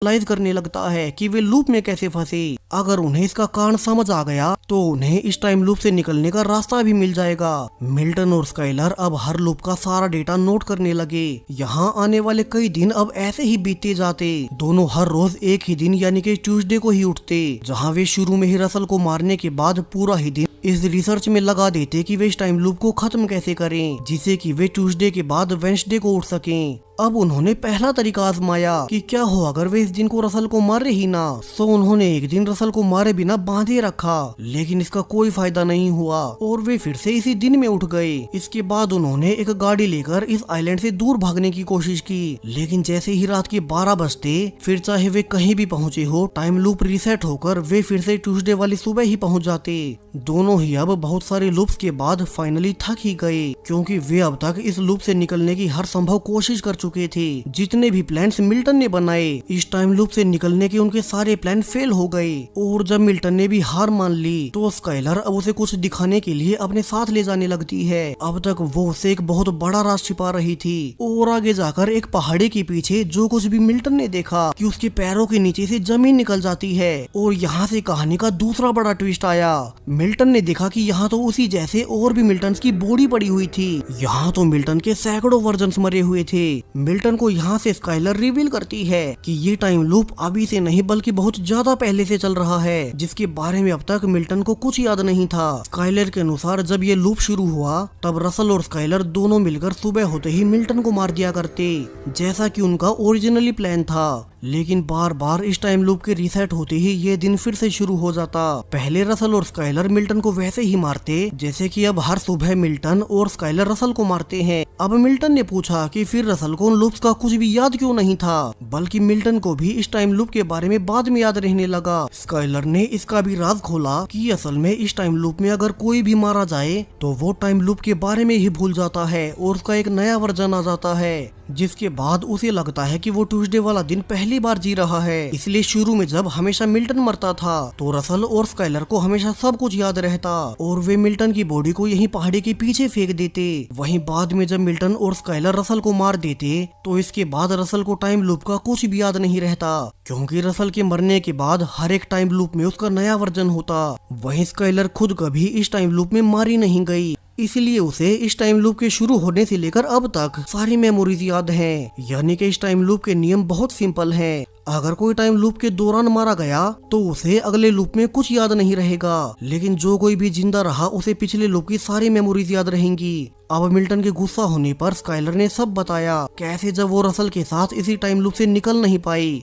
Realise करने लगता है कि वे लूप में कैसे फंसे। अगर उन्हें इसका कारण समझ आ गया तो उन्हें इस टाइम लूप से निकलने का रास्ता भी मिल जाएगा। मिल्टन और स्काइलर अब हर लूप का सारा डेटा नोट करने लगे। यहाँ आने वाले कई दिन अब ऐसे ही बीतते जाते। दोनों हर रोज एक ही दिन यानी कि ट्यूसडे को ही उठते, जहाँ वे शुरू में ही रसल को मारने के बाद पूरा ही दिन इस रिसर्च में लगा देते कि वे इस टाइम लूप को खत्म कैसे करें, जिससे कि वे ट्यूसडे के बाद वेडनेसडे को उठ सकें। अब उन्होंने पहला तरीका आजमाया कि क्या हो अगर वे इस दिन को रसल को मारे ही ना। सो उन्होंने एक दिन रसल को मारे बिना बांधे रखा, लेकिन इसका कोई फायदा नहीं हुआ और वे फिर से इसी दिन में उठ गए। इसके बाद उन्होंने एक गाड़ी लेकर इस आइलैंड से दूर भागने की कोशिश की, लेकिन जैसे ही रात के 12 बजते, फिर चाहे वे कहीं भी पहुँचे हो, टाइम लूप रिसेट होकर वे फिर से ट्यूसडे वाली सुबह ही पहुँच जाते। दोनों ही अब बहुत सारे लूप्स के बाद फाइनली थक ही गए, क्योंकि वे अब तक इस लूप से निकलने की हर संभव कोशिश कर चुके थे। जितने भी प्लान्स मिल्टन ने बनाए, इस टाइम लूप से निकलने के उनके सारे प्लान फेल हो गए। और जब मिल्टन ने भी हार मान ली तो स्काइलर अब उसे कुछ दिखाने के लिए अपने साथ ले जाने लगती है। अब तक वो उसे एक बहुत बड़ा राज छिपा रही थी और आगे जाकर एक पहाड़ी के पीछे जो कुछ भी मिल्टन ने देखा कि उसके पैरों के नीचे से जमीन निकल जाती है। और यहाँ से कहानी का दूसरा बड़ा ट्विस्ट आया। मिल्टन ने देखा कि यहाँ तो उसी जैसे और भी मिल्टन की बॉडी पड़ी हुई थी। यहाँ तो मिल्टन के सैकड़ों वर्जन मरे हुए थे। मिल्टन को यहाँ से स्काइलर रिवील करती है कि ये टाइम लूप अभी से नहीं बल्कि बहुत ज्यादा पहले से चल रहा है, जिसके बारे में अब तक मिल्टन को कुछ याद नहीं था। स्काइलर के अनुसार जब ये लूप शुरू हुआ तब रसल और स्काइलर दोनों मिलकर सुबह होते ही मिल्टन को मार दिया करते, जैसा कि उनका ओरिजिनली प्लान था। लेकिन बार बार इस टाइम लूप के रीसेट होते ही ये दिन फिर से शुरू हो जाता। पहले रसल और स्काइलर मिल्टन को वैसे ही मारते जैसे कि अब हर सुबह मिल्टन और स्काइलर रसल को मारते हैं। अब मिल्टन ने पूछा कि फिर रसल को उन लूप्स का कुछ भी याद क्यों नहीं था, बल्कि मिल्टन को भी इस टाइम लूप के बारे में बाद में याद रहने लगा। स्काइलर ने इसका भी राज खोला कि असल में इस टाइम लूप में अगर कोई भी मारा जाए तो वो टाइम लूप के बारे में ही भूल जाता है और उसका एक नया वर्जन आ जाता है, जिसके बाद उसे लगता है कि वो ट्यूसडे वाला दिन पहली बार जी रहा है। इसलिए शुरू में जब हमेशा मिल्टन मरता था तो रसल और स्काइलर को हमेशा सब कुछ याद रहता और वे मिल्टन की बॉडी को यहीं पहाड़ी के पीछे फेंक देते। वहीं बाद में जब मिल्टन और स्काइलर रसल को मार देते तो इसके बाद रसल को टाइम लूप का कुछ भी याद नहीं रहता, क्योंकि रसल के मरने के बाद हर एक टाइम लूप में उसका नया वर्जन होता। वहीं स्काइलर खुद कभी इस टाइम लूप में मारी नहीं गई, इसलिए उसे इस टाइम लूप के शुरू होने से लेकर अब तक सारी मेमोरीज याद हैं। यानी कि इस टाइम लूप के नियम बहुत सिंपल हैं। अगर कोई टाइम लूप के दौरान मारा गया तो उसे अगले लूप में कुछ याद नहीं रहेगा, लेकिन जो कोई भी जिंदा रहा उसे पिछले लूप की सारी मेमोरीज याद रहेंगी। अब मिल्टन के गुस्सा होने पर स्काइलर ने सब बताया, कैसे जब वो रसल के साथ इसी टाइम लूप से निकल नहीं पाई